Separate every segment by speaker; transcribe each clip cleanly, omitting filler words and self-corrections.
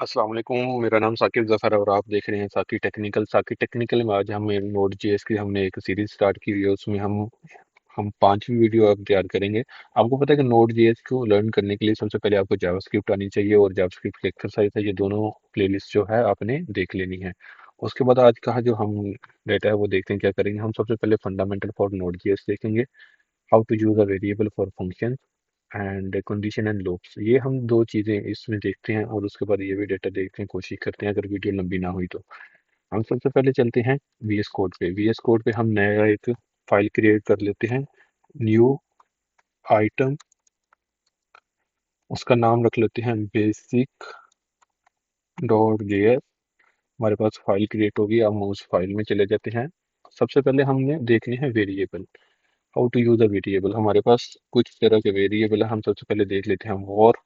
Speaker 1: अस्सलाम वालेकुम। मेरा नाम साकिब ज़फ़र है और आप देख रहे हैं साकी टेक्निकल में। आज हम नोड जेएस की हमने एक सीरीज स्टार्ट की हुई है। उसमें हम पांचवी वीडियो अब तैयार करेंगे। आपको पता है कि नोड जेएस को लर्न करने के लिए सबसे पहले आपको जावास्क्रिप्ट आनी चाहिए और जावास्क्रिप्ट की एक्सरसाइज है, ये दोनों प्लेलिस्ट जो है आपने देख लेनी है। उसके बाद आज का जो हम डेटा है वो देखते हैं क्या करेंगे। हम सबसे पहले फंडामेंटल फॉर नोड जेएस देखेंगे, how to use a variable for function and condition and loops. ये हम दो चीजें इसमें देखते हैं और उसके बाद ये भी डेटा देखते हैं, कोशिश करते हैं अगर वीडियो लंबी ना हुई तो। हम सबसे पहले चलते हैं वीएस कोड पे। वीएस कोड पे हम नया एक फाइल क्रिएट कर लेते हैं, न्यू आइटम। उसका नाम रख लेते हैं बेसिक डॉट जेएस। हमारे पास फाइल क्रिएट होगी, अब हम उस फाइल में चले जाते हैं। सबसे पहले हमने देखनी है variable, how to use a variable. हमारे पास कुछ तरह के वेरिएबल है, हम सबसे पहले देख लेते हैं वॉर।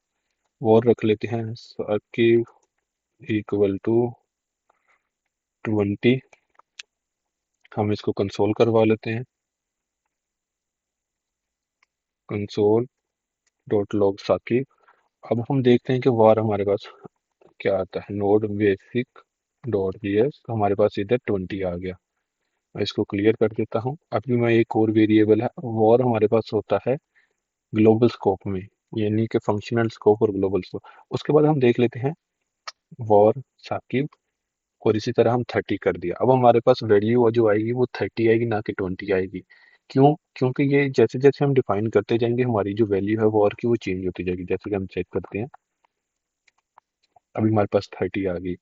Speaker 1: वॉर रख लेते हैं इक्वल टू 20। हम इसको कंसोल करवा लेते हैं, कंसोल डॉट लॉग साकिब। अब हम देखते हैं कि वार हमारे पास क्या आता है, नोड बेसिक डॉट जीएस। हमारे पास इधर 20 आ गया। मैं इसको क्लियर कर देता हूँ। अभी मैं एक और वेरिएबल है वॉर, हमारे पास होता है ग्लोबल स्कोप में, यानी कि फंक्शनल स्कोप और ग्लोबल स्कोप। उसके बाद हम देख लेते हैं वॉर साकिब और इसी तरह हम 30 कर दिया। अब हमारे पास वैल्यू जो आएगी वो 30 आएगी, ना कि 20 आएगी। क्यों? क्योंकि ये जैसे जैसे हम डिफाइन करते जाएंगे हमारी जो वैल्यू है वॉर की वो चेंज होती जाएगी। जैसे कि हम चेक करते हैं, अभी हमारे पास 30 आ गई।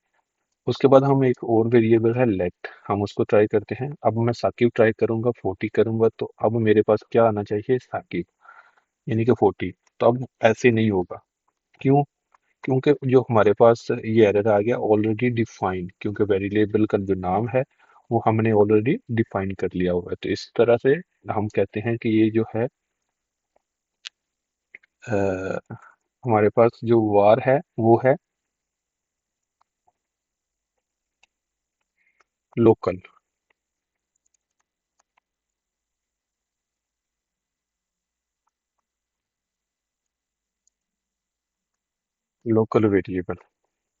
Speaker 1: उसके बाद हम एक और वेरिएबल है लेट, हम उसको ट्राई करते हैं। अब मैं साकिब ट्राई करूंगा, 40 करूंगा, तो अब मेरे पास क्या आना चाहिए, साकिब, यानी कि 40। तो अब ऐसे नहीं होगा। क्यों? क्योंकि जो हमारे पास ये एरर आ गया ऑलरेडी डिफाइन, क्योंकि वेरिएबल का जो नाम है वो हमने ऑलरेडी डिफाइन कर लिया हुआ है। तो इस तरह से हम कहते हैं कि ये जो है अ, हमारे पास जो वार है वो है लोकल। Local variable.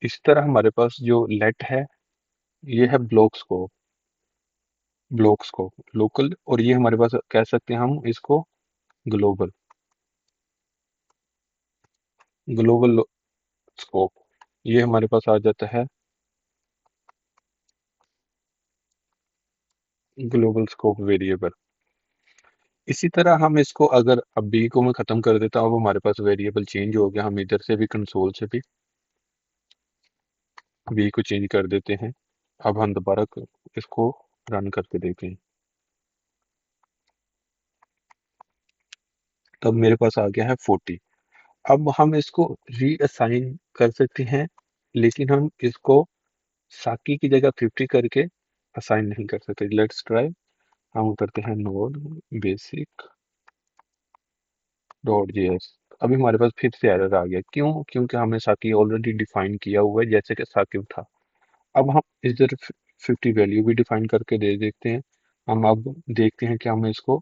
Speaker 1: इस तरह हमारे पास जो लेट है ये है ब्लॉक्स को लोकल, और ये हमारे पास कह सकते हैं हम इसको ग्लोबल, ग्लोबल स्कोप। ये हमारे पास आ जाता है ग्लोबल स्कोप वेरिएबल। इसी तरह हम इसको, अगर अब बी को मैं खत्म कर देता हूँ, अब हमारे पास वेरिएबल चेंज हो गया। हम इधर से भी कंसोल से भी बी को चेंज कर देते हैं। अब हम दोबारा इसको रन करके देखें, तब मेरे पास आ गया है 40। अब हम इसको रीअसाइन कर सकते हैं, लेकिन हम इसको साकी की जगह 50 करके असाइन नहीं कर सकते। Let's try. हम करते हैं नोड बेसिक डॉट जेएस। अभी हमारे पास फिर से एरर आ गया। क्यों? क्योंकि हमने साकी ऑलरेडी डिफाइन किया हुआ है जैसे कि साकिब था। अब हम इधर 50 वैल्यू भी डिफाइन करके दे देखते हैं। हम अब देखते हैं कि हम इसको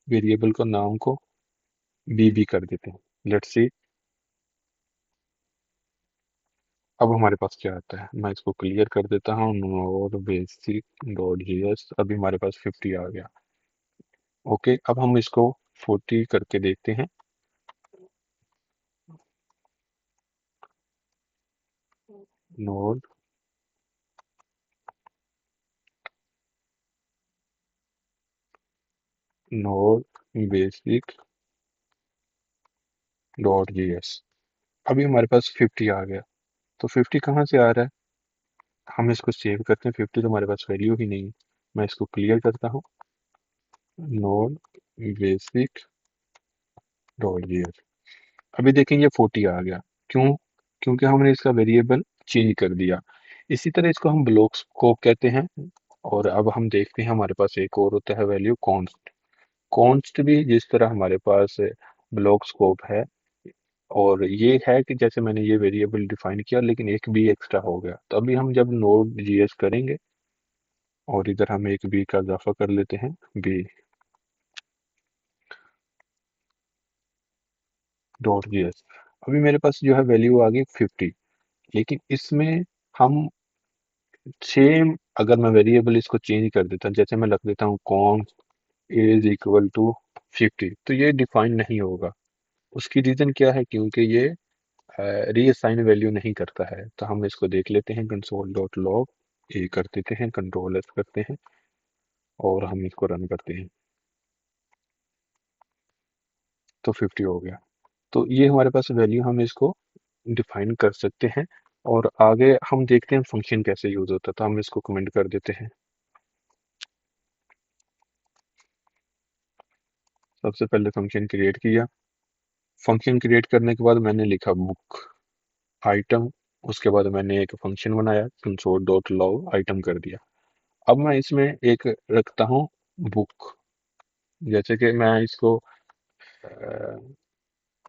Speaker 1: वेरिएबल को नाम को बी भी कर देते हैं। लेट्स सी अब हमारे पास क्या आता है। मैं इसको क्लियर कर देता हूँ, नोड बेसिक डॉट जेएस। अभी हमारे पास 50 आ गया। ओके, अब हम इसको 40 करके देखते हैं। Node node basic dot JS. अभी हमारे पास 50 आ गया। तो 50 कहाँ से आ रहा है? हम इसको सेव करते हैं। 50 तो हमारे पास वैल्यू ही नहीं है। मैं इसको क्लियर करता हूँ, नोड बेसिक डॉट जेएस। अभी देखेंगे 40 आ गया। क्यों? क्योंकि हमने इसका वेरिएबल चेंज कर दिया। इसी तरह इसको हम ब्लॉक स्कोप कहते हैं। और अब हम देखते हैं हमारे पास एक और होता है वैल्यू कॉन्स्ट। कॉन्स्ट भी जिस तरह हमारे पास ब्लॉक स्कोप है, और ये है कि जैसे मैंने ये वेरिएबल डिफाइन किया लेकिन एक बी एक्स्ट्रा हो गया। तो अभी हम जब नोड जीएस करेंगे और इधर हम एक बी का इजाफा कर लेते हैं, बी डॉट जीएस। अभी मेरे पास जो है वैल्यू आ गई 50। लेकिन इसमें हम सेम, अगर मैं वेरिएबल इसको चेंज कर देता, जैसे मैं रख देता हूँ कॉम इज इक्वल टू 50, तो ये डिफाइन नहीं होगा। उसकी रीजन क्या है? क्योंकि ये रीअसाइन वैल्यू नहीं करता है। तो हम इसको देख लेते हैं, कंसोल डॉट लॉग ए कर देते हैं, कंट्रोल एस करते हैं और हम इसको रन करते हैं, तो 50 हो गया। तो ये हमारे पास वैल्यू, हम इसको डिफाइन कर सकते हैं। और आगे हम देखते हैं फंक्शन कैसे यूज होता है, तो हम इसको कमेंट कर देते हैं। सबसे पहले फंक्शन क्रिएट किया। फंक्शन क्रिएट करने के बाद मैंने लिखा बुक आइटम, उसके बाद मैंने एक फंक्शन बनाया, कंसोल डॉट लॉग आइटम कर दिया। अब मैं इसमें एक रखता हूँ बुक, जैसे कि मैं इसको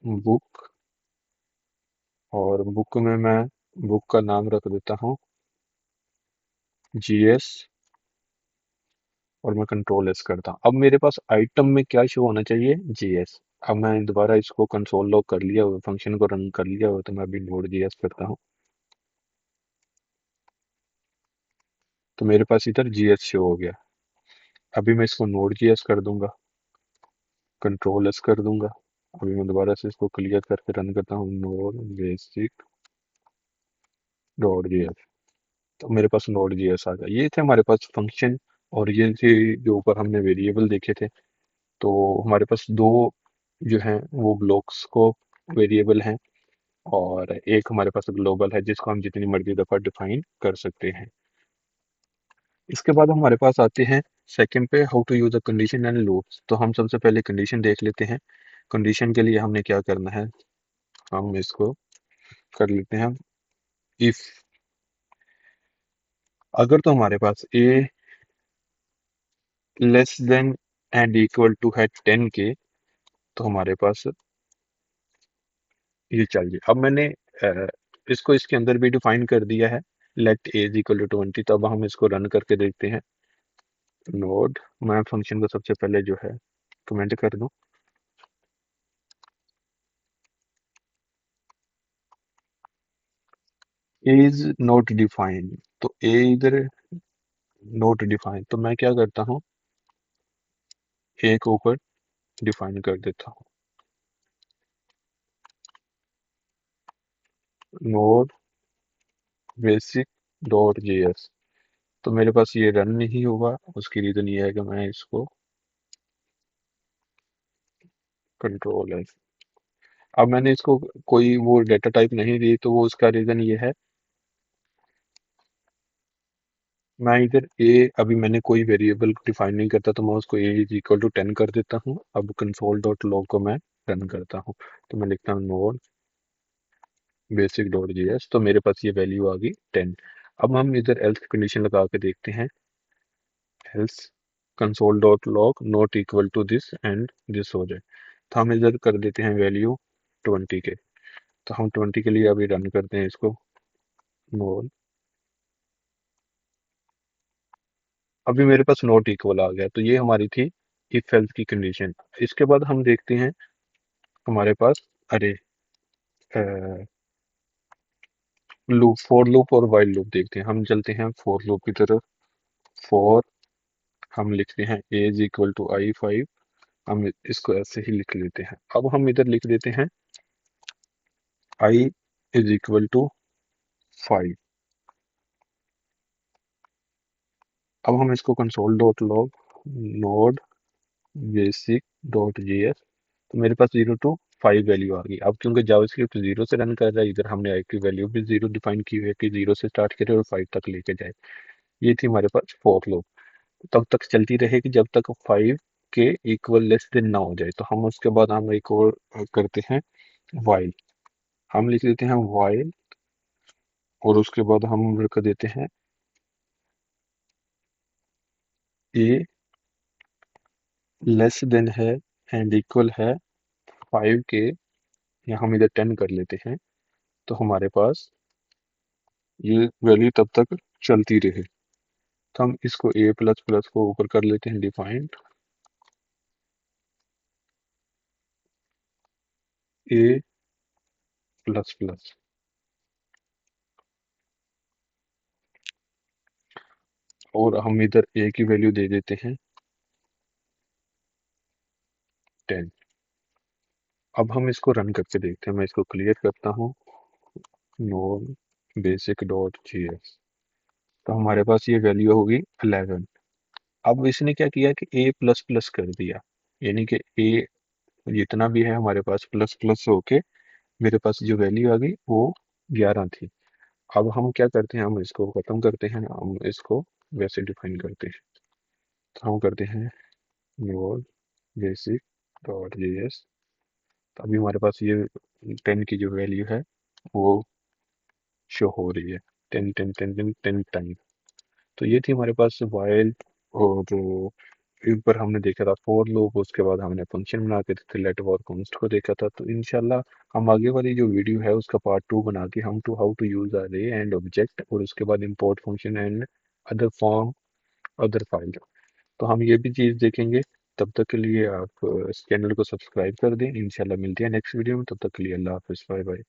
Speaker 1: बुक, और बुक में मैं बुक का नाम रख देता हूँ जीएस, और मैं कंट्रोल एस करता हूँ। अब मेरे पास आइटम में क्या शो होना चाहिए? जीएस। अब मैं दोबारा इसको कंसोल लॉग कर लिया हुआ, फंक्शन को रन कर लिया हुआ, तो मैं अभी नोड जीएस करता हूँ, तो मेरे पास इधर जीएस शो हो गया। अभी मैं इसको नोड जीएस कर दूंगा, कंट्रोल एस कर दूंगा। अभी मैं दोबारा से इसको क्लियर करके रन करता हूँ, नोड बेसिक डॉट जीएस, तो मेरे पास नोड जीएस आ गया। ये थे हमारे पास फंक्शन, और ये थे जो ऊपर हमने वेरिएबल देखे थे। तो हमारे पास दो जो हैं वो ब्लॉक्स को वेरिएबल हैं, और एक हमारे पास ग्लोबल है जिसको हम जितनी मर्जी दफा डिफाइन कर सकते हैं। इसके बाद हमारे पास आते हैं सेकंड पे, how to use a condition and loops. तो हम सबसे पहले कंडीशन देख लेते हैं। कंडीशन के लिए हमने क्या करना है, हम इसको कर लेते हैं इफ। अगर तो हमारे पास a less than and equal to है 10 के, तो हमारे पास ये चाहिए। अब मैंने इसको इसके अंदर भी डिफाइन कर दिया है, लेट एज इक्वल टू 20। तो अब हम इसको रन करके देखते हैं। नोड, मैं फंक्शन को सबसे पहले जो है कमेंट कर दूं, इज नॉट डिफाइंड, तो ए इधर नॉट डिफाइंड, तो मैं क्या करता हूँ, ए को ऊपर डिफाइन कर देता हूँ, नोड बेसिक डॉट जेएस। तो मेरे पास ये रन नहीं होगा, उसकी रीजन ये है कि मैं इसको कंट्रोल है। अब मैंने इसको कोई वो डेटा टाइप नहीं दी, तो वो उसका रीजन ये है, मैं इधर ए, अभी मैंने कोई वेरिएबल डिफाइन नहीं करता, तो मैं उसको ए इज इक्वल टू 10 कर देता हूँ। अब कंसोल डॉट लॉग को मैं रन करता हूँ, तो मैं लिखता हूँ नोड बेसिक डॉट जीएस, तो मेरे पास ये वैल्यू आ गई 10। अब हम इधर एल्स कंडीशन लगा के देखते हैं, else console dot log not equal to this and this हो जाए, तो हम इधर कर देते हैं वैल्यू 20 के। तो हम 20 के लिए अभी रन करते हैं इसको, नोड, अभी मेरे पास नॉट इक्वल आ गया। तो ये हमारी थी इफ एल्स की कंडीशन। इसके बाद हम देखते हैं हमारे पास, अरे लूप, फॉर लूप और वाइल लूप देखते हैं। हम चलते हैं फॉर लूप की तरफ। फॉर, हम लिखते हैं ए इज इक्वल टू आई 5, हम इसको ऐसे ही लिख लेते हैं। अब हम इधर लिख देते हैं आई इज इक्वल टू 5। अब हम इसको console dot log node basic dot JS, तो मेरे पास 0 to 5 वैल्यू आ गई। अब क्योंकि जावास्क्रिप्ट 0 से रन कर रहा है, इधर हमने आई की वैल्यू भी 0 डिफाइन की हुई है कि 0 से स्टार्ट करे और 5 तक लेके जाए। ये थी हमारे पास फॉर लूप, तब तक चलती रहेगी जब तक 5 के इक्वल लेस देन ना हो जाए। तो हम उसके बाद हम एक और करते हैं वाइल, हम लिख देते हैं वाइल, और उसके बाद हम रख देते हैं ए लेस देन है एंड इक्वल है 5 के, या हम इधर 10 कर लेते हैं। तो हमारे पास ये वैल्यू तब तक चलती रहे। तो हम इसको ए प्लस प्लस को ऊपर कर लेते हैं डिफाइंड, ए प्लस प्लस, और हम इधर ए की वैल्यू दे देते हैं 10। अब हम इसको रन करके देखते हैं। मैं इसको क्लियर करता हूँ, नोड बेसिक डॉट जीएस। तो हमारे पास ये वैल्यू होगी 11। अब इसने क्या किया कि ए प्लस प्लस कर दिया, यानी कि ए जितना भी है हमारे पास प्लस प्लस होके मेरे पास जो वैल्यू आ गई वो 11 थी। अब हम क्या करते हैं, हम इसको खत्म करते हैं, हम इसको वैसे डिफाइन करते हैं। तो हम करते हैं नोड बेसिक डॉट जेएस। तो अभी हमारे पास ये 10 की जो वैल्यू है वो शो हो रही है, 10 तो ये थी हमारे पास वाइल। और ऊपर हमने देखा था फॉर लूप, उसके बाद हमने फंक्शन बना के लेट और कॉन्स्ट को देखा था। तो इंशाल्लाह हम आगे वाली जो वीडियो है उसका पार्ट 2 बना के हम टू हाउ टू यूज अरे एंड ऑब्जेक्ट, और उसके बाद import function and other form, other file, तो हम ये भी चीज़ देखेंगे। तब तक के लिए आप इस चैनल को सब्सक्राइब कर दें। इंशाल्लाह मिलते हैं नेक्स्ट वीडियो में, तब तक के लिए अल्लाह हाफिज़, बाय बाय।